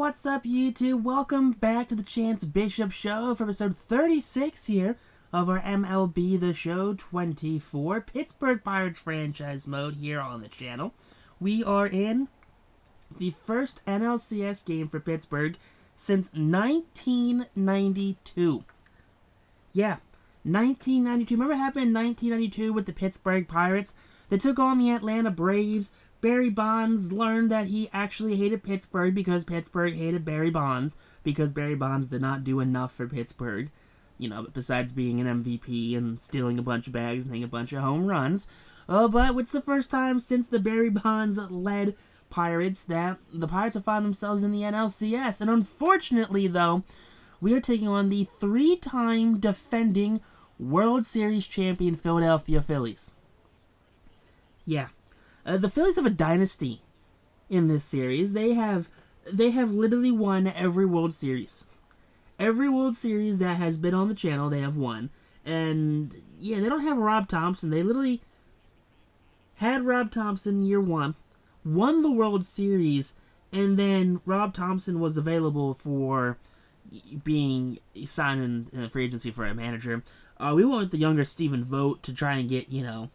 what's up YouTube? Welcome back to the Chance Bishop Show for episode 36 here of our MLB The Show 24 Pittsburgh Pirates franchise mode here on the channel. We are in the first NLCS game for Pittsburgh since 1992. Yeah, 1992. Remember what happened in 1992 with the Pittsburgh Pirates? They took on the Atlanta Braves. Barry Bonds learned that he actually hated Pittsburgh because Pittsburgh hated Barry Bonds, because Barry Bonds did not do enough for Pittsburgh, you know, besides being an MVP and stealing a bunch of bags and hitting a bunch of home runs. But it's the first time since the Barry Bonds-led Pirates that the Pirates have found themselves in the NLCS. And unfortunately, though, we are taking on the three-time defending World Series champion Philadelphia Phillies. Yeah. The Phillies have a dynasty in this series. They have literally won every World Series. Every World Series that has been on the channel, they have won. And, yeah, they don't have Rob Thompson. They literally had Rob Thompson year one, won the World Series, and then Rob Thompson was available for being signed in free agency for a manager. We went with the younger Stephen Vogt to try and get, you know,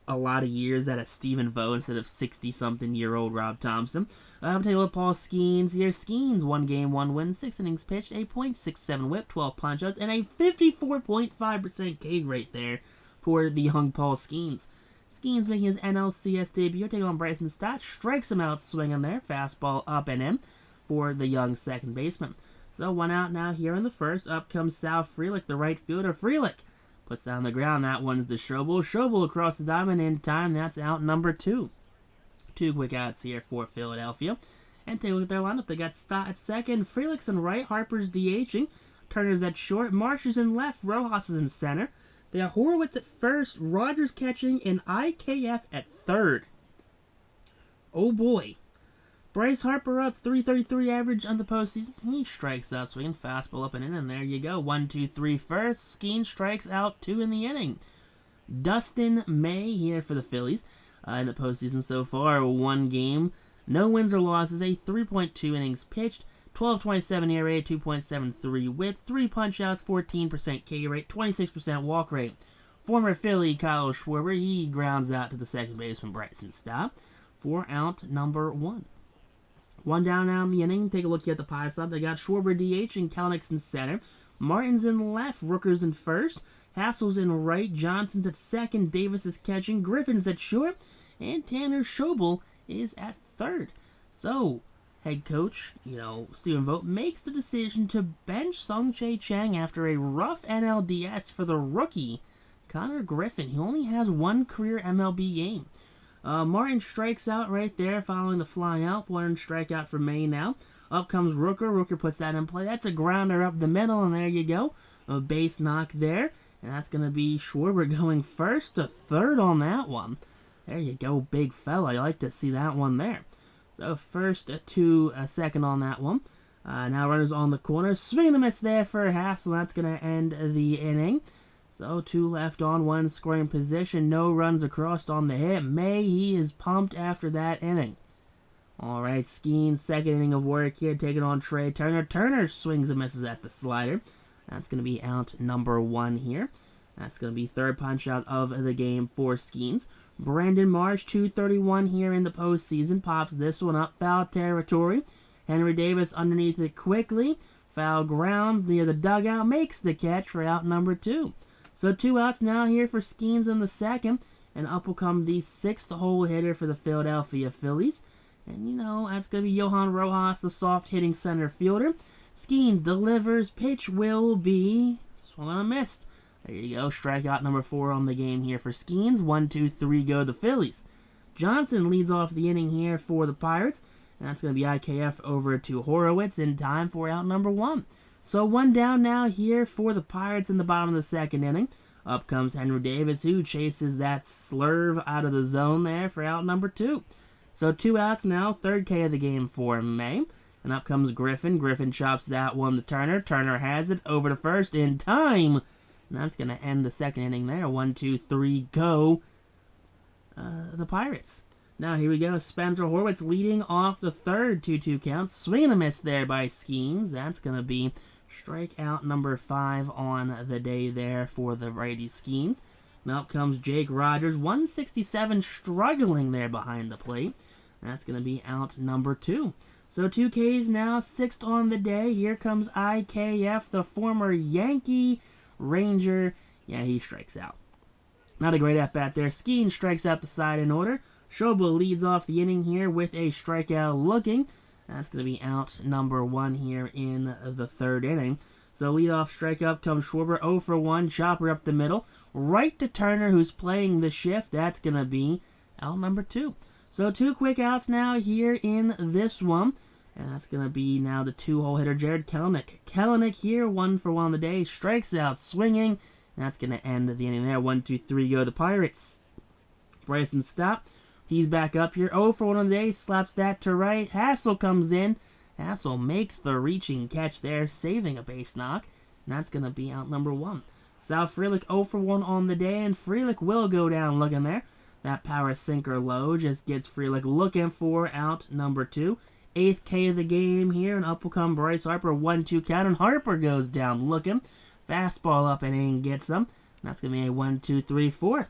a lot of years out of Stephen Vogt instead of 60-something-year-old Rob Thompson. I'm taking a look at Paul Skeens here. Skeens, 1 game, 1 win, 6 innings pitched, 8.67 whip, 12 punch-outs, and a 54.5% K rate there for the young Paul Skeens. Skeens making his NLCS debut, taking on Bryson Stott, strikes him out swinging there, fastball up and in for the young second baseman. So 1 out now here in the first. Up comes Sal Frelick, the right fielder. Frelick puts down the ground. That one's the Schobel. Schobel across the diamond in time. That's out number 2. 2 quick outs here for Philadelphia. And take a look at their lineup. They got Stott at second, Frelick's in right, Harper's DHing, Turner's at short, Marsh is in left, Rojas is in center. They got Horowitz at first, Rogers catching, and IKF at third. Oh boy. Bryce Harper up, 333 average on the postseason. He strikes out, swinging fastball up and in, and there you go. 1-2-3 first. Skeen strikes out 2 in the inning. Dustin May here for the Phillies in the postseason so far. 1 game, no wins or losses, a 3.2 innings pitched, 12.27 ERA, 2.73 whip, 3 punch-outs, 14% K rate, 26% walk rate. Former Philly Kyle Schwarber, he grounds out to the second baseman Bryson Stott for out number 1. 1 down now in the inning. Take a look here at the Pirates lineup. They got Schwarber DH and Kelenics in center. Martin's in left. Rooker's in first. Hassel's in right. Johnson's at second. Davis is catching. Griffin's at short. And Tanner Schobel is at third. So, head coach, Stephen Vogt makes the decision to bench Sung-Chae Chang after a rough NLDS for the rookie, Connor Griffin. He only has 1 career MLB game. Martin strikes out right there following the fly out. 1 strikeout for May now. Up comes Rooker. Rooker puts that in play. That's a grounder up the middle, and there you go. A base knock there. And that's going to be Schwarber going first to third on that one. There you go, big fella. I like to see that one there. So first to second on that one. Now runners on the corner. Swing and a miss there for Hassel. That's going to end the inning. So 2 left on, 1 scoring position. No runs across on the hit. May, he is pumped after that inning. All right, Skeen, second inning of work here, taking on Trey Turner. Turner swings and misses at the slider. That's going to be out number 1 here. That's going to be third punch out of the game for Skeens. Brandon Marsh, 231 here in the postseason. Pops this one up, foul territory. Henry Davis underneath it quickly. Foul grounds near the dugout, makes the catch for out number 2. So 2 outs now here for Skeens in the second. And up will come the 6th hole hitter for the Philadelphia Phillies. And, that's going to be Johan Rojas, the soft-hitting center fielder. Skeens delivers. Pitch will be swung and a missed. There you go. Strikeout number 4 on the game here for Skeens. 1-2-3 go the Phillies. Johnson leads off the inning here for the Pirates. And that's going to be IKF over to Horowitz in time for out number 1. So 1 down now here for the Pirates in the bottom of the second inning. Up comes Henry Davis, who chases that slurve out of the zone there for out number 2. So 2 outs now, third K of the game for May. And up comes Griffin. Griffin chops that one to Turner. Turner has it over to first in time. And that's going to end the second inning there. 1-2-3 go the Pirates. Now here we go. Spencer Horwitz leading off the third 2-2 count. Swing and a miss there by Skeens. That's going to be strikeout number 5 on the day there for the righty Skeens. Now up comes Jake Rogers. 167 struggling there behind the plate. That's going to be out number 2. So 2 Ks now, 6th on the day. Here comes IKF, the former Yankee Ranger. Yeah, he strikes out. Not a great at-bat there. Skeen strikes out the side in order. Schobel leads off the inning here with a strikeout looking. That's going to be out number 1 here in the 3rd inning. So leadoff strikeout comes Schwarber, 0 for 1, chopper up the middle. Right to Turner, who's playing the shift. That's going to be out number 2. So 2 quick outs now here in this one. And that's going to be now the 2-hole hitter, Jared Kelenic. Kelenic here, 1 for 1 on the day. Strikes out swinging. And that's going to end the inning there. 1, 2, 3 go the Pirates. Bryson Stott. He's back up here. 0 for 1 on the day. Slaps that to right. Hassel comes in. Hassel makes the reaching catch there, saving a base knock. And that's going to be out number 1. Sal Frelick 0 for 1 on the day. And Frelick will go down looking there. That power sinker low just gets Frelick looking for out number 2. 8th K of the game here. And up will come Bryce Harper. 1-2 count. And Harper goes down looking. Fastball up and in gets them. And that's going to be a 1-2-3 4th.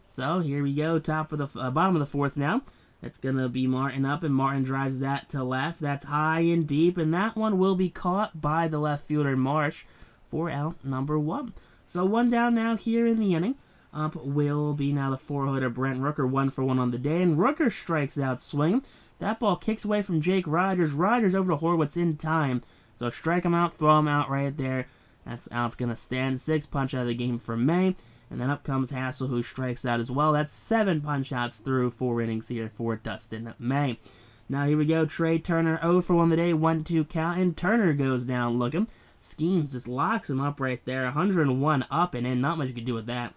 So here we go, top of the bottom of the 4th now. It's going to be Martin up, and Martin drives that to left. That's high and deep, and that one will be caught by the left fielder Marsh for out number 1. So 1 down now here in the inning. Up will be now the 4-hitter Brent Rooker, 1 for 1 on the day, and Rooker strikes out swinging. That ball kicks away from Jake Rogers. Rogers over to Horwitz in time. So strike him out, throw him out right there. That's out's going to stand. 6 punch out of the game for May. And then up comes Hassel, who strikes out as well. That's 7 punch-outs through 4 innings here for Dustin May. Now here we go. Trey Turner, 0 for 1 the day, 1-2 count, and Turner goes down looking. Skeens just locks him up right there. 101 up and in. Not much you can do with that.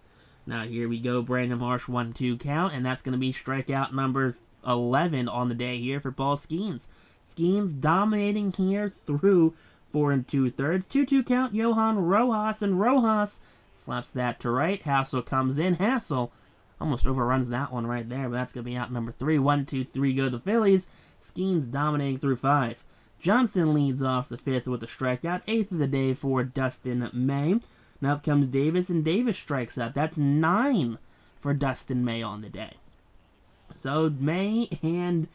Now here we go. Brandon Marsh, 1-2 count, and that's going to be strikeout number 11 on the day here for Paul Skeens. Skeens dominating here through 4 2/3. 2-2 count, Johan Rojas, and Rojas slaps that to right. Hassel comes in. Hassel almost overruns that one right there, but that's going to be out number 3. 1-2-3 go the Phillies. Skeens dominating through 5. Johnson leads off the 5th with a strikeout. 8th of the day for Dustin May. Now up comes Davis, and Davis strikes out. That's 9 for Dustin May on the day. So May and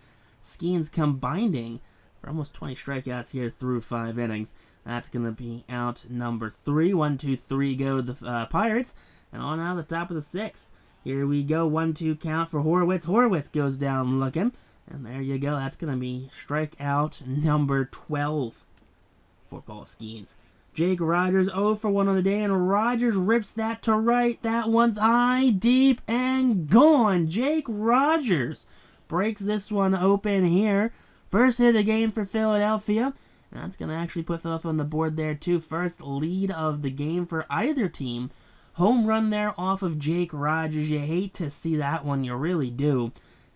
Skeens combining for almost 20 strikeouts here through 5 innings. That's going to be out number 3. 1-2-3 go the Pirates. And on out the top of the 6th. Here we go. 1-2 count for Horwitz. Horwitz goes down looking. And there you go. That's going to be strikeout number 12 for Paul Skeens. Jake Rogers 0 for 1 on the day. And Rogers rips that to right. That one's high, deep, and gone. Jake Rogers breaks this one open here. First hit of the game for Philadelphia. That's going to actually put Philadelphia on the board there, too. First lead of the game for either team. Home run there off of Jake Rogers. You hate to see that one. You really do.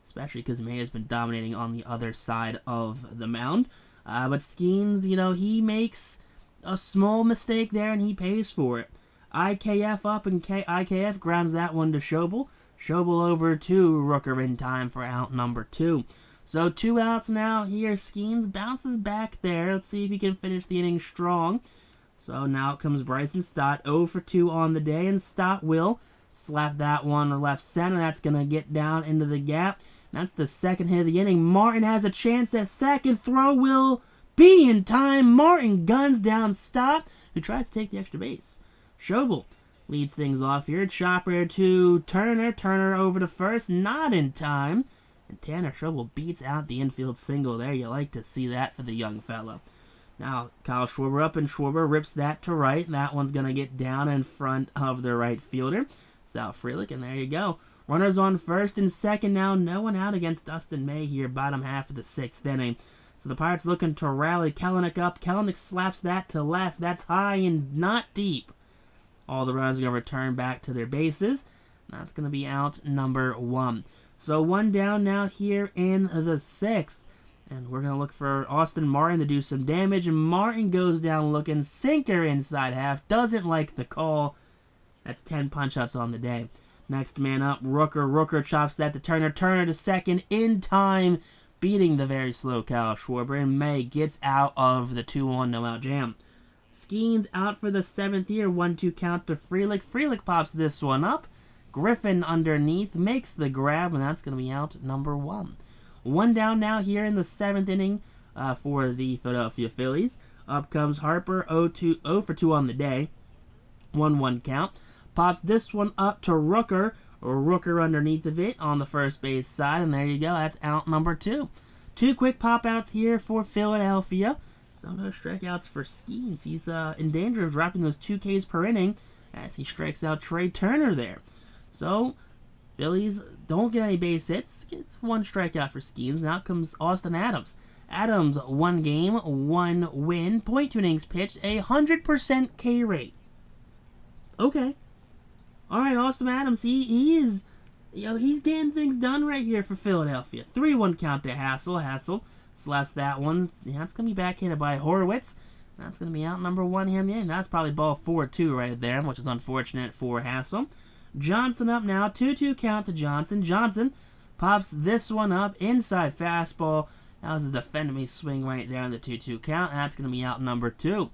Especially because May has been dominating on the other side of the mound. But Skeens, he makes a small mistake there, and he pays for it. IKF up, and IKF grounds that one to Schobel. Schobel over to Rooker in time for out number 2. So 2 outs now here. Skeens bounces back there. Let's see if he can finish the inning strong. So now comes Bryson Stott. 0 for 2 on the day. And Stott will slap that one left center. That's going to get down into the gap. That's the 2nd hit of the inning. Martin has a chance. That 2nd throw will be in time. Martin guns down Stott, who tries to take the extra base. Schobel leads things off here. Chopper to Turner. Turner over to first. Not in time. And Tanner Schobel beats out the infield single there. You like to see that for the young fellow. Now, Kyle Schwarber up, and Schwarber rips that to right. And that one's going to get down in front of the right fielder, Sal Frelick. And there you go. Runners on first and second now. No one out against Dustin May here, bottom half of the 6th inning. So the Pirates looking to rally. Kelenic up. Kelenic slaps that to left. That's high and not deep. All the runners are going to return back to their bases. That's going to be out number 1. So 1 down now here in the 6th. And we're going to look for Austin Martin to do some damage. And Martin goes down looking. Sinker inside half. Doesn't like the call. That's 10 punch-outs on the day. Next man up, Rooker. Rooker chops that to Turner. Turner to second in time, beating the very slow Kyle Schwarber. And May gets out of the 2-1 no-out jam. Skeens out for the 7th year. 1-2 count to Frelick. Frelick pops this one up. Griffin underneath makes the grab, and that's going to be out number 1. 1 down now here in the 7th inning for the Philadelphia Phillies. Up comes Harper, 0 for 2 on the day. 1-1 count. Pops this one up to Rooker. Rooker underneath of it on the first base side, and there you go. That's out number 2. 2 quick pop-outs here for Philadelphia. So no strikeouts for Skeens. He's in danger of dropping those 2 Ks per inning as he strikes out Trey Turner there. So Phillies don't get any base hits. Gets 1 strikeout for Skeens. Now comes Austin Adams. Adams, 1 game, 1 win, 0.2 innings pitched, 100% K rate. Okay. All right, Austin Adams, he is, he's getting things done right here for Philadelphia. 3-1 count to Hassel. Hassel slaps that one. Yeah, it's going to be backhanded by Horowitz. That's going to be out number 1 here in the end. That's probably ball 4-2 right there, which is unfortunate for Hassel. Johnson up now. 2-2 count to Johnson. Johnson pops this one up. Inside fastball. That was a defend-me swing right there on the 2-2 count. That's going to be out number 2.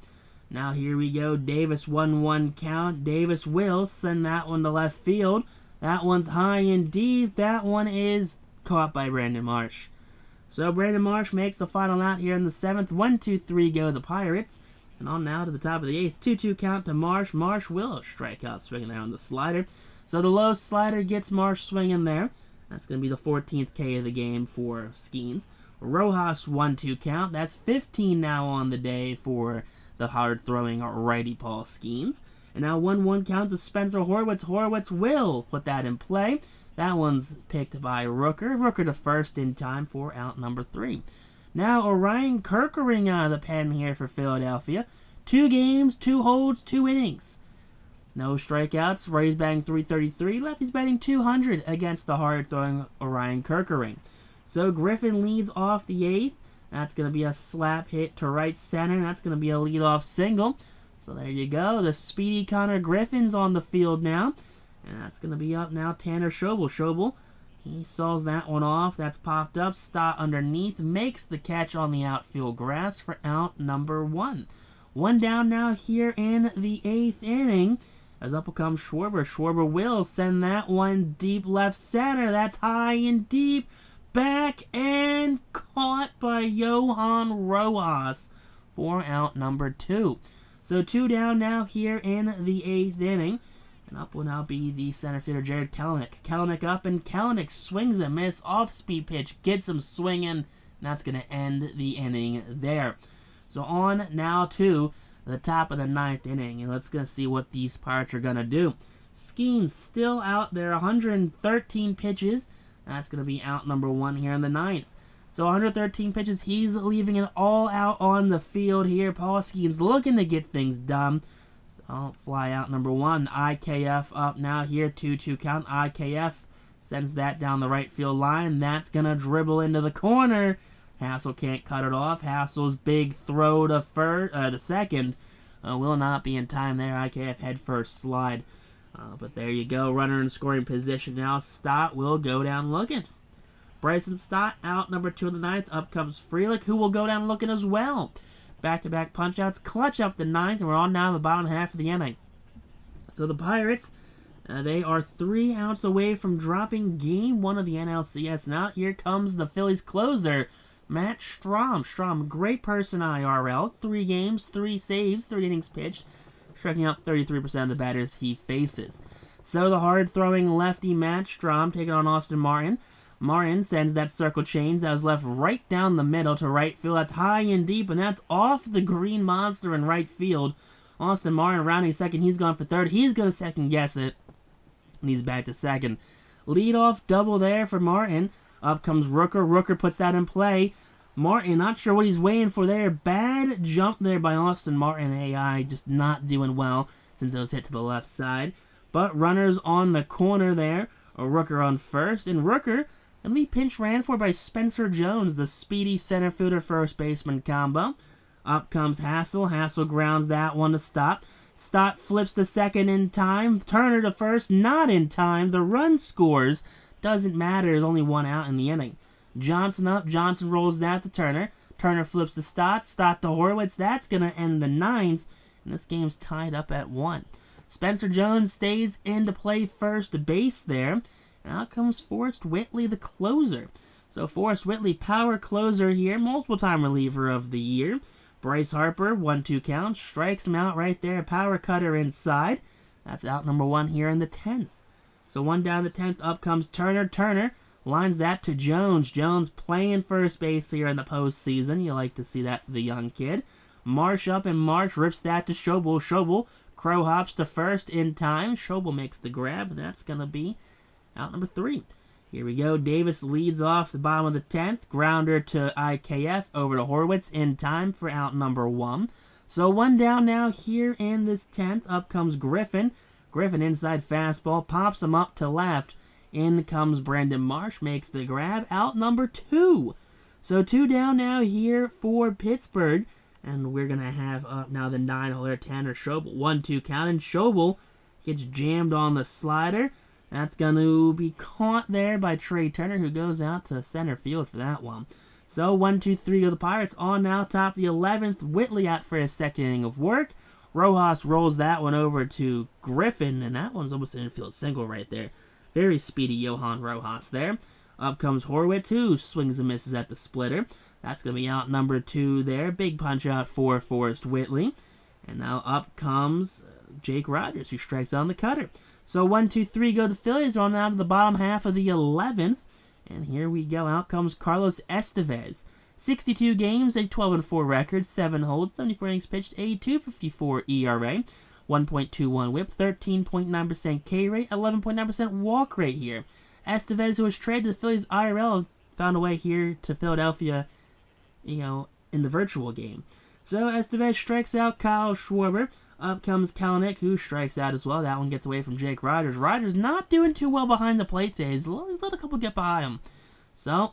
Now here we go. Davis 1-1 count. Davis will send that one to left field. That one's high and deep. That one is caught by Brandon Marsh. So Brandon Marsh makes the final out here in the 7th. 1-2-3 go the Pirates. And on now to the top of the 8th. 2-2 count to Marsh. Marsh will strike out swinging there on the slider. So the low slider gets Marsh swinging there. That's going to be the 14th K of the game for Skeens. Rojas 1-2 count. That's 15 now on the day for the hard-throwing righty Paul Skeens. And now 1-1 count to Spencer Horwitz. Horwitz will put that in play. That one's picked by Rooker. Rooker to first in time for out number 3. Now Orion Kerkering out of the pen here for Philadelphia. 2 games, 2 holds, 2 innings. No strikeouts. Rays batting .333. Lefty's batting .200 against the hard-throwing Orion Kerkering. So Griffin leads off the 8th. That's going to be a slap hit to right center. That's going to be a leadoff single. So there you go. The speedy Connor Griffin's on the field now. And that's going to be up now Tanner Schobel. Schobel, he saws that one off. That's popped up. Stott underneath. Makes the catch on the outfield grass for out number 1. 1 down now here in the 8th inning. As up will come Schwarber. Schwarber will send that one deep left center. That's high and deep. Back and caught by Johan Rojas for out number 2. So 2 down now here in the 8th inning. And up will now be the center fielder Jared Kelenic. Kelenic up, and Kelenic swings a miss. Off-speed pitch gets him swinging. And that's going to end the inning there. So on now to the top of the 9th inning. And let's go see what these Pirates are going to do. Skeens still out there. 113 pitches. That's going to be out number 1 here in the 9th. So 113 pitches, he's leaving it all out on the field here. Paul Skeens looking to get things done. So fly out number 1. IKF up now here. 2-2 count. IKF sends that down the right field line. That's going to dribble into the corner. Hassel can't cut it off. Hassel's big throw to second will not be in time there. IKF head first slide. But there you go. Runner in scoring position now. Stott will go down looking. Bryson Stott out number 2 in the 9th. Up comes Frelick, who will go down looking as well. Back-to-back punch-outs. Clutch up the 9th, and we're on now to the bottom half of the inning. So the Pirates, they are 3 outs away from dropping Game 1 of the NLCS. Now here comes the Phillies closer, Matt Strahm. Strahm, great person IRL. 3 games, 3 saves, 3 innings pitched, striking out 33% of the batters he faces. So the hard-throwing lefty Matt Strahm taking on Austin Martin. Martin sends that circle change that was left right down the middle to right field. That's high and deep, and that's off the green monster in right field. Austin Martin rounding second. He's gone for third. He's going to second-guess it, and he's back to second. Leadoff double there for Martin. Up comes Rooker. Rooker puts that in play. Martin, not sure what he's waiting for there. Bad jump there by Austin Martin. AI just not doing well since it was hit to the left side. But runners on the corner there. Rooker on first. And Rooker, and we pinch ran for by Spencer Jones, the speedy center fielder first baseman combo. Up comes Hassel. Hassel grounds that one to stop. Stott flips to second in time. Turner to first, not in time. The run scores. Doesn't matter. There's only one out in the inning. Johnson up. Johnson rolls that to Turner. Turner flips to Stott. Stott to Horwitz. That's going to end the ninth. And this game's tied up at 1. Spencer Jones stays in to play first base there. And out comes Forrest Whitley, the closer. So Forrest Whitley, power closer here. Multiple time reliever of the year. Bryce Harper, 1-2 count, strikes him out right there. Power cutter inside. That's out number 1 here in the 10th. So 1 down the 10th, up comes Turner. Turner lines that to Jones. Jones playing first base here in the postseason. You like to see that for the young kid. Marsh up, and Marsh rips that to Schobel. Schobel, crow hops to first in time. Schobel makes the grab, and that's going to be out number 3. Here we go. Davis leads off the bottom of the 10th. Grounder to IKF over to Horwitz in time for out number 1. So 1 down now here in this 10th. Up comes Griffin. Griffin inside fastball. Pops him up to left. In comes Brandon Marsh. Makes the grab. Out number 2. So 2 down now here for Pittsburgh. And we're going to have up now the 9-hole Tanner Schobel. 1-2 count. And Schobel gets jammed on the slider. That's going to be caught there by Trey Turner, who goes out to center field for that one. So 1-2-3 go the Pirates. On now, top of the 11th. Whitley out for his second inning of work. Rojas rolls that one over to Griffin, and that one's almost an infield single right there. Very speedy Johan Rojas there. Up comes Horwitz, who swings and misses at the splitter. That's going to be out number 2 there. Big punch out for Forrest Whitley. And now up comes Jake Rogers, who strikes on the cutter. So 1-2-3 go the Phillies. On out of the bottom half of the 11th. And here we go. Out comes Carlos Estevez. 62 games, a 12-4 record, 7 holds, 74 innings pitched, a 2.54 ERA, 1.21 WHIP, 13.9% K rate, 11.9% walk rate here. Estevez, who was traded to the Phillies IRL, found a way here to Philadelphia, in the virtual game. So Estevez strikes out Kyle Schwarber. Up comes Kalanick, who strikes out as well. That one gets away from Jake Rogers. Rogers not doing too well behind the plate today. He's let a couple get by him. So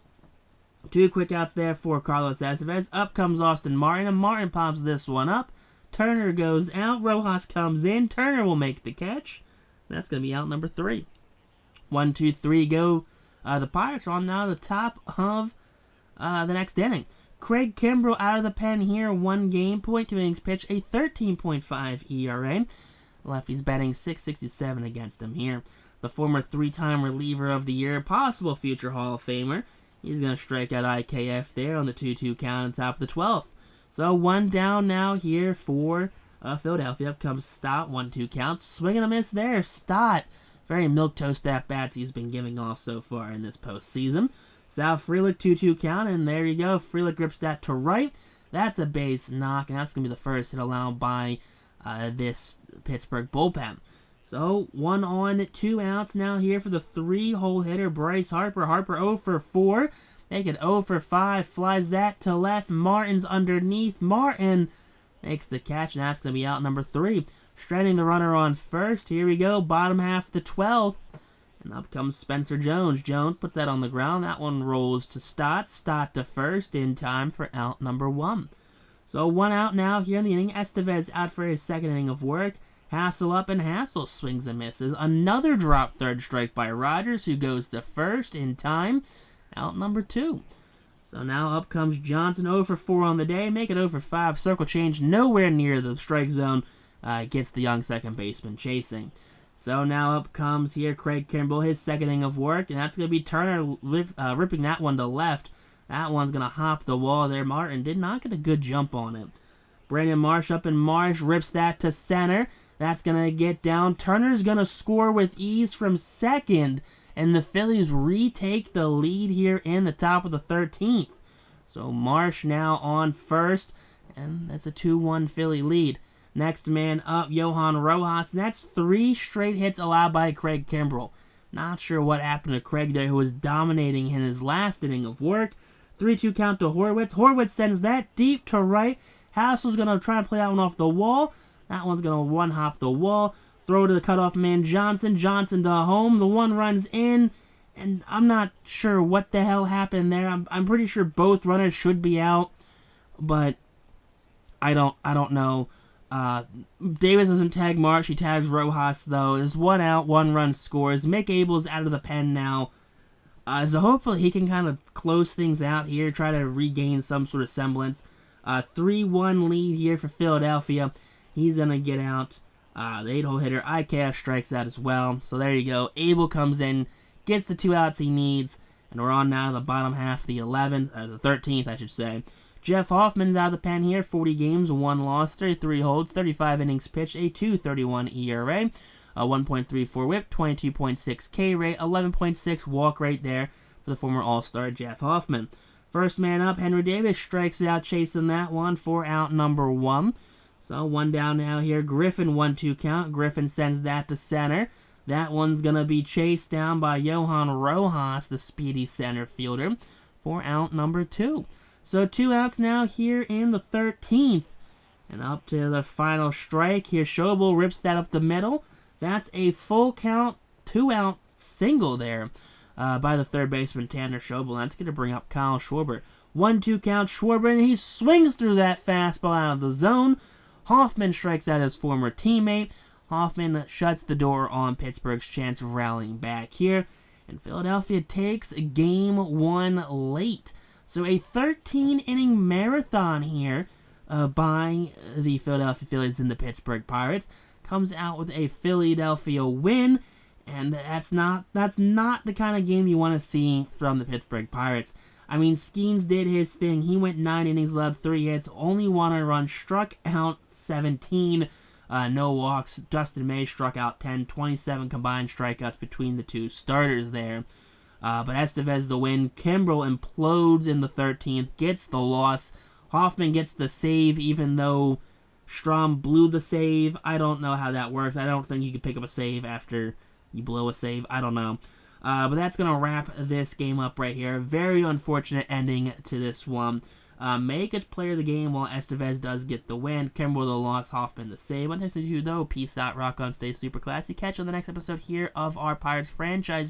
2 quick outs there for Carlos Estevez. Up comes Austin Martin, and Martin pops this one up. Turner goes out. Rojas comes in. Turner will make the catch. That's going to be out number 3. 1-2-3 go. The Pirates are on now the top of the next inning. Craig Kimbrell out of the pen here, 1 game, 0.2 innings pitched, a 13.5 ERA. Lefty's batting .667 against him here. The former 3-time reliever of the year, possible future Hall of Famer. He's going to strike out IKF there on the 2-2 count on top of the 12th. So 1 down now here for Philadelphia. Up comes Stott, 1-2 count. Swing and a miss there. Stott, very milquetoast at-bats he's been giving off so far in this postseason. Sal Frelick, 2-2 count, and there you go. Frelick grips that to right. That's a base knock, and that's going to be the first hit allowed by this Pittsburgh bullpen. So 1 on, 2 outs now here for the 3-hole hitter, Bryce Harper. Harper 0 for 4. Make it 0 for 5. Flies that to left. Martin's underneath. Martin makes the catch, and that's going to be out number 3. Stranding the runner on first. Here we go. Bottom half the 12th. And up comes Spencer Jones. Jones puts that on the ground. That one rolls to Stott. Stott to first in time for out number 1. So 1 out now here in the inning. Estevez out for his second inning of work. Hassel up, and Hassel swings and misses. Another drop third strike by Rogers, who goes to first in time. Out number 2. So now up comes Johnson, 0 for 4 on the day. Make it 0 for 5. Circle change nowhere near the strike zone. Gets the young second baseman chasing. So now up comes here Craig Kimbrell, his second inning of work. And that's going to be Turner ripping that one to left. That one's going to hop the wall there. Martin did not get a good jump on it. Brandon Marsh up, and Marsh rips that to center. That's going to get down. Turner's going to score with ease from second. And the Phillies retake the lead here in the top of the 13th. So Marsh now on first. And that's a 2-1 Philly lead. Next man up, Johan Rojas. And that's 3 straight hits allowed by Craig Kimbrell. Not sure what happened to Craig there, who was dominating in his last inning of work. 3-2 count to Horwitz. Horwitz sends that deep to right. Hassel's going to try and play that one off the wall. That one's going to one-hop the wall. Throw to the cutoff man Johnson. Johnson to home. The one runs in. And I'm not sure what the hell happened there. I'm pretty sure both runners should be out. But I don't know. Davis doesn't tag Marsh. He tags Rojas, though. There's 1 out, 1 run scores. Mick Abel's out of the pen now. So hopefully he can kind of close things out here, try to regain some sort of semblance. 3-1 lead here for Philadelphia. He's going to get out. The 8-hole hitter, IKF, strikes out as well. So there you go. Abel comes in, gets the 2 outs he needs, and we're on now to the bottom half, the 13th, I should say. Jeff Hoffman's out of the pen here, 40 games, 1 loss, 33 holds, 35 innings pitched, a 2.31 ERA, a 1.34 whip, 22.6 K rate, 11.6 walk rate there for the former All-Star Jeff Hoffman. First man up, Henry Davis strikes out, chasing that one for out number 1. So 1 down now here. Griffin 1-2 count. Griffin sends that to center. That one's going to be chased down by Johan Rojas, the speedy center fielder, for out number 2. So 2 outs now here in the 13th. And up to the final strike here. Schobel rips that up the middle. That's a full count, 2-out single there by the third baseman, Tanner Schobel. That's going to bring up Kyle Schwarber. 1-2 count, Schwarber, and he swings through that fastball out of the zone. Hoffman strikes out his former teammate. Hoffman shuts the door on Pittsburgh's chance of rallying back here. And Philadelphia takes game 1 late. So a 13-inning marathon here by the Philadelphia Phillies and the Pittsburgh Pirates. Comes out with a Philadelphia win. And that's not the kind of game you want to see from the Pittsburgh Pirates. I mean, Skeens did his thing. He went 9 innings, allowed 3 hits, only 1 run, struck out 17, no walks. Dustin May struck out 10, 27 combined strikeouts between the 2 starters there. But Estevez the win. Kimbrel implodes in the 13th, gets the loss. Hoffman gets the save, even though Strom blew the save. I don't know how that works. I don't think you can pick up a save after you blow a save. I don't know. But that's going to wrap this game up right here. Very unfortunate ending to this one. May gets player of the game while Estevez does get the win. Kimbrel the loss, Hoffman the save. Until next time, though, peace out, rock on, stay super classy. Catch you on the next episode here of our Pirates franchise.